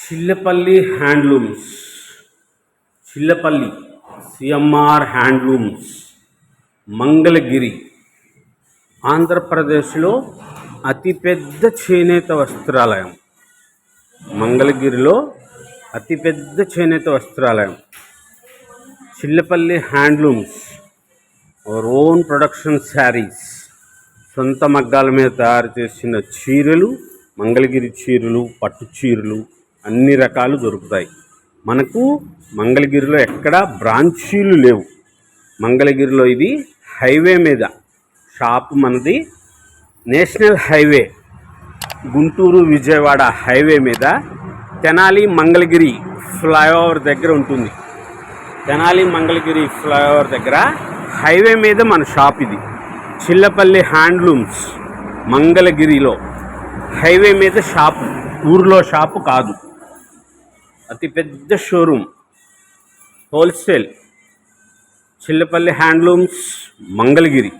Chillapalli handlooms, Chillapalli CMR handlooms, Mangalagiri, ఆంధ్రప్రదేశ్లో అతిపెద్ద చేనేత వస్త్రాలయం. మంగళగిరిలో అతిపెద్ద చేనేత వస్త్రాలయం Chillapalli handlooms. Our own production saris, సొంత మగ్గాల మీద తయారు చేసిన చీరలు, మంగళగిరి చీరలు, పట్టు చీరలు అన్ని రకాలు దొరుకుతాయి. మనకు మంగళగిరిలో ఎక్కడా బ్రాంచీలు లేవు. మంగళగిరిలో ఇది హైవే మీద షాపు. మనది national highway, Guntur Vijayawada highway మీద తెనాలి మంగళగిరి ఫ్లైఓవర్ దగ్గర ఉంటుంది. తెనాలి మంగళగిరి ఫ్లైఓవర్ దగ్గర హైవే మీద మన షాప్ ఇది. చిల్లపల్లి హ్యాండ్లూమ్స్ మంగళగిరిలో హైవే మీద షాపు, ఊర్లో షాపు కాదు. అతిపెద్ద showroom, wholesale. Chillapalli handlooms Mangalagiri.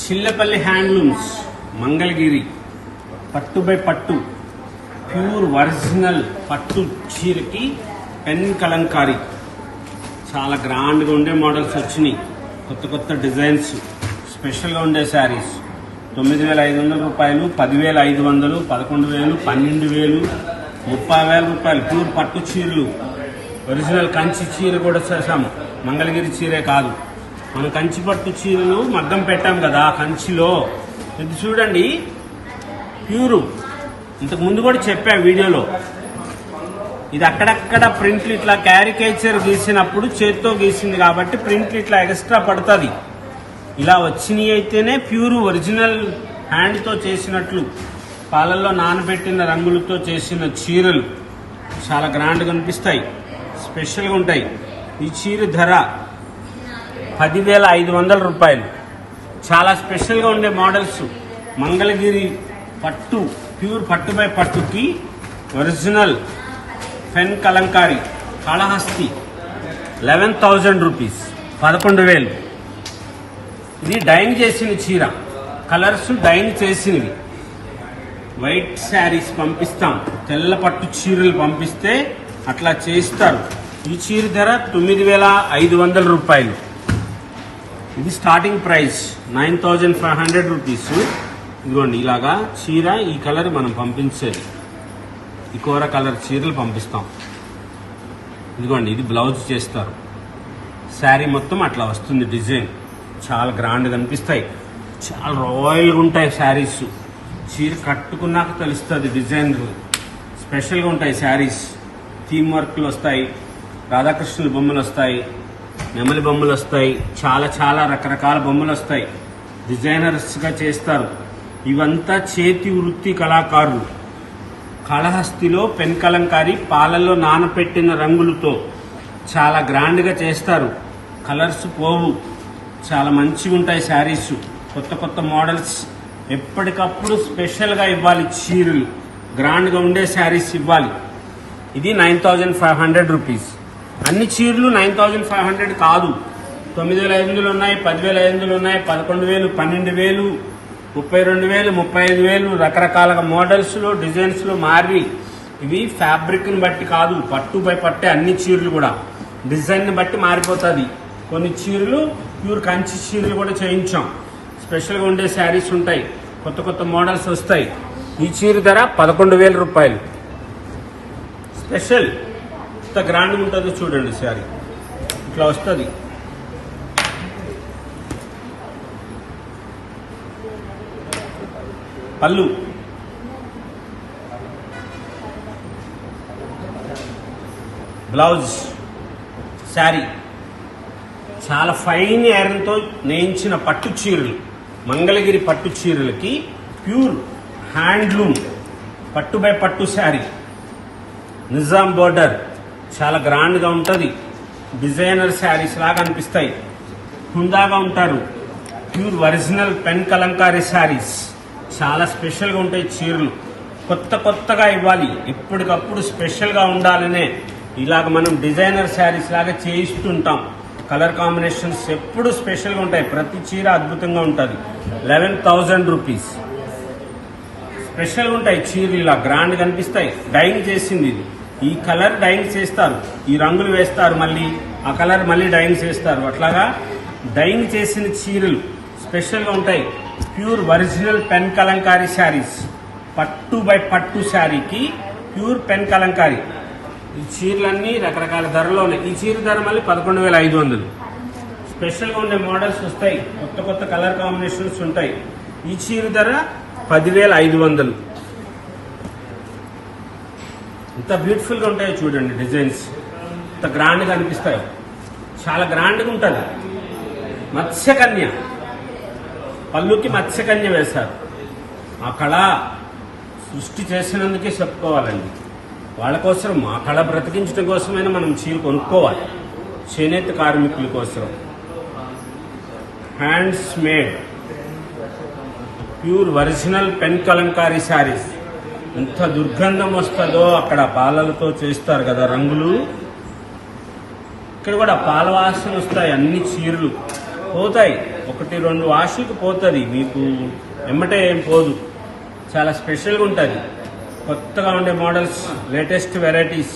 Chillapalli handlooms Mangalagiri. పట్టు బై పట్టు, ప్యూర్ ఒరిజినల్ పట్టు చీరకి పెన్ కలంకారీ. చాలా గ్రాండ్గా ఉండే మోడల్స్ వచ్చినాయి, కొత్త కొత్త డిజైన్స్, స్పెషల్గా ఉండే శారీస్. 9,500 రూపాయలు, 10,500, 11,000, 12,000, 30,000 రూపాయలు ప్యూర్ పట్టు చీరలు. ఒరిజినల్ కంచి చీర కూడా చేసాము, మంగళగిరి చీరే కాదు. మనం కంచి పట్టు చీరలు మగ్గం పెట్టాం కదా కంచిలో. ఇది చూడండి, ప్యూరు. ఇంతకు ముందు కూడా చెప్పా వీడియోలో. ఇది అక్కడక్కడ ప్రింట్లు ఇట్లా క్యారికేచర్ గీసినప్పుడు చేత్తో గీసింది కాబట్టి ప్రింట్లు ఇట్లా ఎక్స్ట్రా పడుతుంది. ఇలా వచ్చినవి అయితేనే ప్యూర్ ఒరిజినల్ హ్యాండ్తో చేసినట్లు, పాలల్లో నానబెట్టిన రంగులతో చేసిన చీరలు చాలా గ్రాండ్గా అనిపిస్తాయి, స్పెషల్గా ఉంటాయి. ఈ చీర ధర 10,500 రూపాయలు. చాలా స్పెషల్గా ఉండే మోడల్స్. మంగళగిరి పట్టు, ప్యూర్ పట్టు బై పట్టుకి original pen kalamkari Kalahasti 11,000 rupees, 11,000. ఇది డైయింగ్ చేసిన చీర, కలర్స్ డైయింగ్ చేసినవి. వైట్ శారీస్ పంపిస్తాం, తెల్ల పట్టు చీరలు పంపిస్తే అట్లా చేస్తారు. ఈ చీర ధర 9,500 రూపాయలు. ఇది స్టార్టింగ్ ప్రైస్ 9,500 రూపీస్. ఇదిగోండి, ఇలాగా చీర ఈ కలర్ మనం పంపించేది. ఈ కూర కలర్ చీరలు పంపిస్తాం. ఇదిగోండి, ఇది బ్లౌజ్ చేస్తారు. శారీ మొత్తం అట్లా వస్తుంది డిజైన్. చాలా గ్రాండ్గా అనిపిస్తాయి, చాలా రాయల్గా ఉంటాయి శారీస్. చీర కట్టుకున్నాక తెలుస్తుంది డిజైన్. స్పెషల్గా ఉంటాయి శారీస్. థీమ్ వర్క్లు వస్తాయి, రాధాకృష్ణుల బొమ్మలు వస్తాయి, నెమలి బొమ్మలు వస్తాయి, చాలా చాలా రకరకాల బొమ్మలు వస్తాయి. డిజైనర్స్గా చేస్తారు. ఇవంతా చేతి వృత్తి కళాకారులు. కాళహస్తిలో పెన్ కలంకారీ పాలల్లో నానపెట్టిన రంగులతో చాలా గ్రాండ్గా చేస్తారు. కలర్స్ పోవు, చాలా మంచిగా ఉంటాయి శారీస్. కొత్త కొత్త మోడల్స్ ఎప్పటికప్పుడు స్పెషల్గా ఇవ్వాలి. చీరలు గ్రాండ్గా ఉండే శారీస్ ఇవ్వాలి. ఇది 9,500 రూపీస్. అన్ని చీరలు 9,500 కాదు. 9,500 ఉన్నాయి, 10,500 ఉన్నాయి, 11,000, 12,000, 32,000, 35,000 రకరకాల మోడల్స్లో డిజైన్స్లో మారి. ఇవి ఫ్యాబ్రిక్ని బట్టి కాదు, పట్టు బై పట్టే అన్ని చీరలు కూడా డిజైన్ని బట్టి మారిపోతుంది. కొన్ని చీరలు ప్యూర్ కంచి చీరలు కూడా చేయించాం. స్పెషల్గా ఉండే శారీస్ ఉంటాయి, కొత్త కొత్త మోడల్స్ వస్తాయి. ఈ చీర ధర 11,000 రూపాయలు. స్పెషల్ ఎంత గ్రాండ్గా ఉంటుందో చూడండి. శారీ ఇట్లా వస్తుంది. పళ్ళు, బ్లౌజ్, శారీ. చాలా ఫైన్ ఐరన్తో నేయించిన పట్టు చీరలు. మంగళగిరి పట్టు చీరలకి ప్యూర్ హ్యాండ్లూమ్ పట్టు బై పట్టు శారీ. నిజాం బోర్డర్ చాలా గ్రాండ్గా ఉంటుంది. డిజైనర్ శారీస్ లాగా అనిపిస్తాయి, హుందాగా ఉంటారు. Pure original pen kalamkari saris చాలా స్పెషల్గా ఉంటాయి. చీరలు కొత్త కొత్తగా ఇవ్వాలి, ఎప్పటికప్పుడు స్పెషల్గా ఉండాలనే ఇలాగ మనం డిజైనర్ శారీస్ లాగా చేయిస్తుంటాం. కలర్ కాంబినేషన్స్ ఎప్పుడు స్పెషల్గా ఉంటాయి. ప్రతి చీర అద్భుతంగా ఉంటుంది. 11,000 రూపీస్. స్పెషల్గా ఉంటాయి చీరలు, ఇలా గ్రాండ్గా కనిపిస్తాయి. డైయింగ్ చేసింది ఇది. ఈ కలర్ డైయింగ్ చేస్తారు, ఈ రంగులు వేస్తారు, మళ్ళీ ఆ కలర్ మళ్ళీ డైయింగ్ చేస్తారు. అట్లాగా డైయింగ్ చేసిన చీరలు స్పెషల్గా ఉంటాయి. Pure original pen kalamkari saris, పట్టు బై పట్టు శారీకి ప్యూర్ పెన్ కలంకారీ. ఈ చీరలన్నీ రకరకాల ధరలో ఉన్నాయి. ఈ చీర ధర మళ్ళీ 11,500. స్పెషల్గా ఉండే మోడల్స్ వస్తాయి, కొత్త కొత్త కలర్ కాంబినేషన్స్ ఉంటాయి. ఈ చీర ధర 10,500. ఎంత బ్యూటిఫుల్గా ఉంటాయో చూడండి, డిజైన్స్ ఎంత గ్రాండ్గా అనిపిస్తాయో, చాలా గ్రాండ్గా ఉంటుంది. మత్స్యకన్య పళ్ళుకి మత్స్యకన్య వేశారు. ఆ కళ సృష్టి చేసినందుకే చెప్పుకోవాలండి. వాళ్ళ కోసం, ఆ కళ బ్రతికించడం కోసమైనా మనం చీర కొనుక్కోవాలి. చేనేత కార్మికుల కోసం hands made pure original pen kalamkari saris. ఎంత దుర్గంధం వస్తుందో, అక్కడ పాలలతో చేస్తారు కదా రంగులు, ఇక్కడ కూడా పాల వాసన వస్తాయి. అన్ని చీరలు పోతాయి, 1-2 వాషులకు పోతుంది, మీకు ఎమ్మటే ఏం పోదు. చాలా స్పెషల్గా ఉంటుంది. కొత్తగా ఉండే models, latest varieties,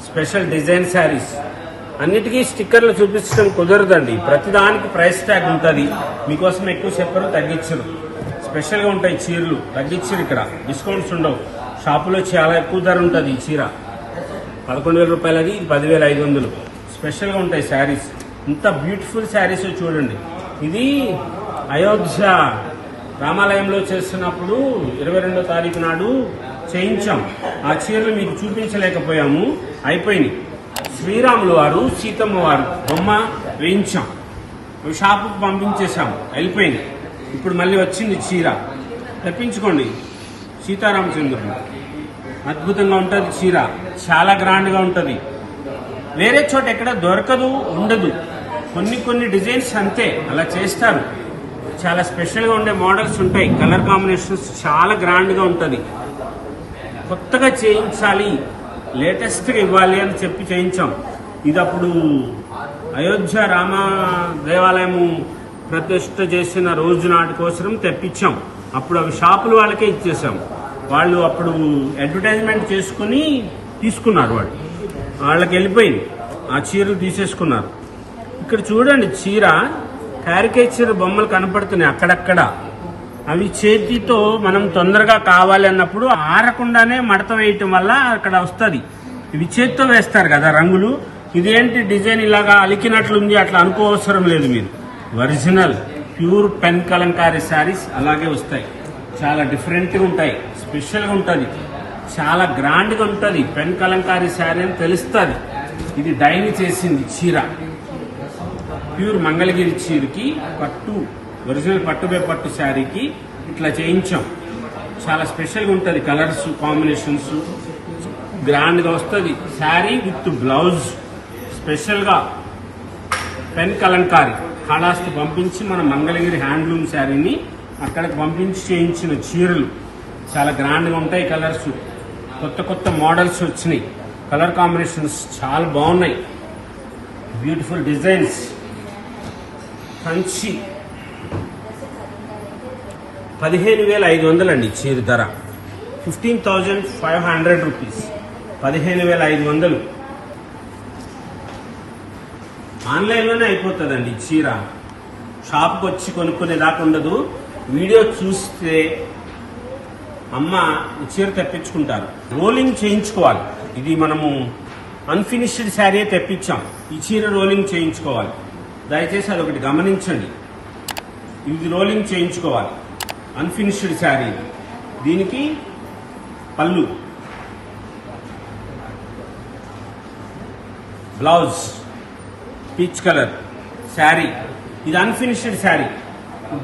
special design saris. అన్నిటికీ స్టిక్కర్లు చూపించడం కుదరదండి, ప్రతిదానికి ప్రైస్ ట్యాగ్ ఉంటుంది. మీకోసం ఎక్కువ చెప్పరు, తగ్గించరు. స్పెషల్గా ఉంటాయి చీరలు, తగ్గించరు. ఇక్కడ డిస్కౌంట్స్ ఉండవు. షాపులో చాలా ఎక్కువ ధర ఉంటుంది. ఈ చీర 11,000 రూపాయలది, ఇది 10,500. స్పెషల్గా ఉంటాయి శారీస్. ఇంత బ్యూటిఫుల్ శారీస్ చూడండి. ఇది అయోధ్య రామాలయంలో చేస్తున్నప్పుడు 22వ తారీఖు నాడు చేయించాం. ఆ చీరలు మీకు చూపించలేకపోయాము, అయిపోయినాయి. శ్రీరాములు వారు, సీతమ్మ వారు బొమ్మ వేయించాం, షాపుకు పంపించేశాం, వెళ్ళిపోయింది. ఇప్పుడు మళ్ళీ వచ్చింది చీర, తెప్పించుకోండి. సీతారామచంద్రుడు అద్భుతంగా ఉంటుంది చీర, చాలా గ్రాండ్గా ఉంటుంది. వేరే చోట ఎక్కడ దొరకదు, ఉండదు. కొన్ని డిజైన్స్ అంతే అలా చేస్తారు. చాలా స్పెషల్గా ఉండే మోడల్స్ ఉంటాయి, కలర్ కాంబినేషన్స్ చాలా గ్రాండ్గా ఉంటుంది. కొత్తగా చేయించాలి, లేటెస్ట్గా ఇవ్వాలి అని చెప్పి చేయించాం. ఇది అప్పుడు అయోధ్య రామ దేవాలయము ప్రతిష్ఠ చేసిన రోజు నాటి కోసం తెప్పించాం. అప్పుడు అవి షాపుల వాళ్ళకే ఇచ్చేసాం. వాళ్ళు అప్పుడు అడ్వర్టైజ్మెంట్ చేసుకుని తీసుకున్నారు, వాళ్ళకి వెళ్ళిపోయింది. ఆ చీరలు తీసేసుకున్నారు. ఇక్కడ చూడండి, చీర క్యారికేచర్ బొమ్మలు కనపడుతున్నాయి అక్కడక్కడ. అవి చేతితో మనం తొందరగా కావాలి అన్నప్పుడు ఆరకుండానే మడత వేయటం వల్ల అక్కడ వస్తుంది. ఇవి చేతితో వేస్తారు కదా రంగులు. ఇదేంటి డిజైన్ ఇలాగా అలికినట్లుంది, అట్లా అనుకోవసరం లేదు. మీరు original pure pen kalamkari saris అలాగే వస్తాయి. చాలా డిఫరెంట్గా ఉంటాయి, స్పెషల్గా ఉంటుంది, చాలా గ్రాండ్గా ఉంటుంది. పెన్ కలంకారీ శారీ అని తెలుస్తుంది. ఇది డైని చేసింది చీర, ప్యూర్ మంగళగిరి చీరకి పట్టు, ఒరిజినల్ పట్టు బై పట్టు శారీకి ఇట్లా చేయించాం. చాలా స్పెషల్గా ఉంటుంది, కలర్స్ కాంబినేషన్స్ గ్రాండ్గా వస్తుంది. శారీ విత్ బ్లౌజ్ స్పెషల్గా పెన్ కలంకారీ కాళాస్తి పంపించి మన మంగళగిరి హ్యాండ్లూమ్ శారీని అక్కడికి పంపించి చేయించిన చీరలు చాలా గ్రాండ్గా ఉంటాయి. కలర్స్ కొత్త మోడల్స్ వచ్చినాయి, కలర్ కాంబినేషన్స్ చాలా బాగున్నాయి, బ్యూటిఫుల్ డిజైన్స్. కంచి 15,500 అండి చీర ధర, 15,500 రూపీస్, 15,500. ఆన్లైన్లోనే అయిపోతుందండి చీర, షాప్కి వచ్చి కొనుక్కునే దాకా ఉండదు. వీడియో చూస్తే అమ్మ ఈ చీర తెప్పించుకుంటారు. రోలింగ్ చేయించుకోవాలి. ఇది మనము అన్ఫినిష్డ్ శారీ తెప్పించాం, ఈ చీర రోలింగ్ చేయించుకోవాలి. దయచేసి అదొకటి గమనించండి. ఇది రోలింగ్ చేయించుకోవాలి, అన్ఫినిష్డ్ శారీ. దీనికి పళ్ళు, బ్లౌజ్ పీచ్ కలర్ శారీ. ఇది అన్ఫినిష్డ్ శారీ,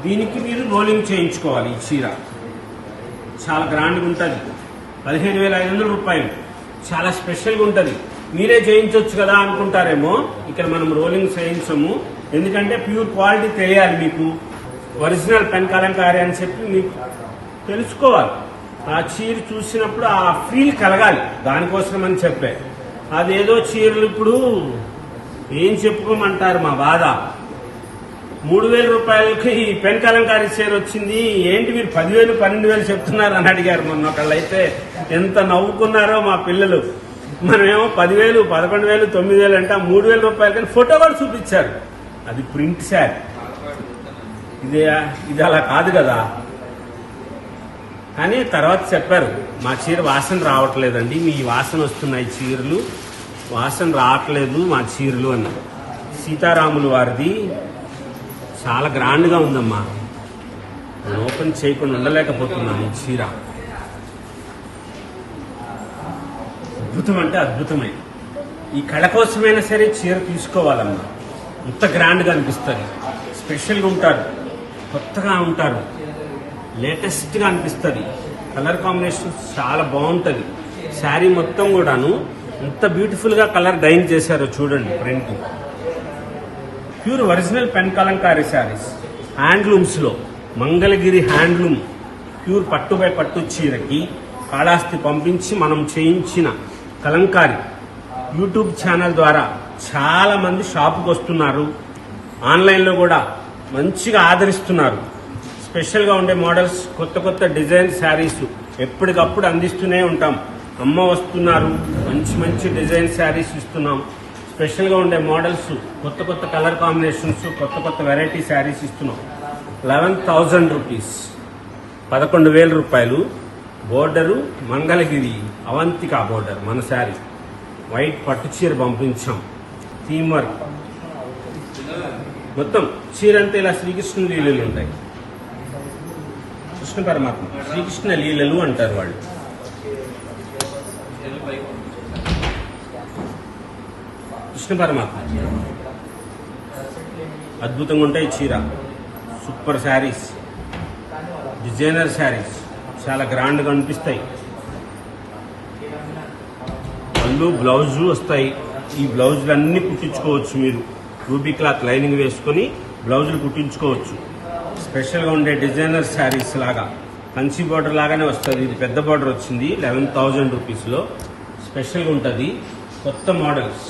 దీనికి మీరు రోలింగ్ చేయించుకోవాలి. ఈ చీర చాలా గ్రాండ్గా ఉంటుంది, 15,500 రూపాయలు. చాలా స్పెషల్గా ఉంటుంది. మీరే చేయించవచ్చు కదా అనుకుంటారేమో, ఇక్కడ మనం రోలింగ్ చేయించము. ఎందుకంటే ప్యూర్ క్వాలిటీ తెలియాలి మీకు, ఒరిజినల్ పెన్ కలంకారీ అని చెప్పి మీకు తెలుసుకోవాలి. ఆ చీర చూసినప్పుడు ఆ ఫీల్ కలగాలి, దానికోసం అని చెప్పే. అదేదో చీరలు ఇప్పుడు ఏం చెప్పుకోమంటారు మా బాధ. 3,000 రూపాయలకి ఈ పెన్ కలంకారీ చీర వచ్చింది, ఏంటి మీరు 10,000 12,000 చెప్తున్నారు అని అడిగారు మొన్న ఒకళ్ళు. అయితే ఎంత నవ్వుకున్నారో మా పిల్లలు. మనమేమో 10,000, 11,000, 9,000 అంటే 3,000 రూపాయలు కానీ ఫోటో కూడా చూపించారు. అది ప్రింట్ శారీ. ఇది అలా కాదు కదా. కానీ తర్వాత చెప్పారు మా చీర వాసన రావట్లేదండి, మీ వాసన వస్తున్నాయి చీరలు, వాసన రావట్లేదు మా చీరలు అన్న. సీతారాములు వారిది చాలా గ్రాండ్గా ఉందమ్మా. నేను ఓపెన్ చేయకుండా ఉండలేకపోతున్నాను. ఈ చీర అద్భుతం అంటే అద్భుతమే. ఈ కళ కోసమైనా సరే చీర తీసుకోవాలమ్మా. ఇంత గ్రాండ్గా అనిపిస్తుంది. స్పెషల్గా ఉంటారు, కొత్తగా ఉంటారు, లేటెస్ట్గా అనిపిస్తుంది. కలర్ కాంబినేషన్ చాలా బాగుంటుంది. శారీ మొత్తం కూడాను ఎంత బ్యూటిఫుల్గా కలర్ డైన్ చేశారో చూడండి. Print pure original pen kalamkari saris హ్యాండ్లూమ్స్లో, మంగళగిరి హ్యాండ్లూమ్ ప్యూర్ పట్టు బై పట్టు చీరకి కాళహస్తి పంపించి మనం చేయించిన కలంకారీ యూట్యూబ్ ఛానల్ ద్వారా చాలా మంది షాపుకి వస్తున్నారు. ఆన్లైన్లో కూడా మంచిగా ఆదరిస్తున్నారు. స్పెషల్గా ఉండే మోడల్స్, కొత్త కొత్త డిజైన్ శారీస్ ఎప్పటికప్పుడు అందిస్తూనే ఉంటాం. అమ్మ వస్తున్నారు, మంచి మంచి డిజైన్ శారీస్ ఇస్తున్నాం. స్పెషల్గా ఉండే మోడల్స్, కొత్త కొత్త కలర్ కాంబినేషన్స్, కొత్త కొత్త వెరైటీ శారీస్ ఇస్తున్నాం. 11,000 రూపీస్, 11,000 రూపాయలు. బోర్డరు మంగళగిరి అవంతిక బోర్డర్ మన శారీ. వైట్ పట్టు చీర పంపించాం. థీమ్ వర్క్ మొత్తం చీర అంతా ఇలా శ్రీకృష్ణ లీలలు ఉంటాయి. కృష్ణ పరమాత్మ శ్రీకృష్ణ లీలలు అంటారు వాళ్ళు. కృష్ణ పరమాత్మ అద్భుతంగా ఉంటాయి. చీర సూపర్ శారీస్, డిజైనర్ శారీస్ చాలా గ్రాండ్గా అనిపిస్తాయి. పళ్ళు బ్లౌజు వస్తాయి. ఈ బ్లౌజులు అన్నీ కుట్టించుకోవచ్చు. మీరు రూబీ క్లాత్ లైనింగ్ వేసుకొని బ్లౌజులు కుట్టించుకోవచ్చు. స్పెషల్గా ఉండే డిజైనర్ శారీస్ లాగా కంచి బార్డర్ లాగానే వస్తుంది. ఇది పెద్ద బార్డర్ వచ్చింది. 11,000 రూపీస్లో స్పెషల్గా ఉంటుంది. కొత్త మోడల్స్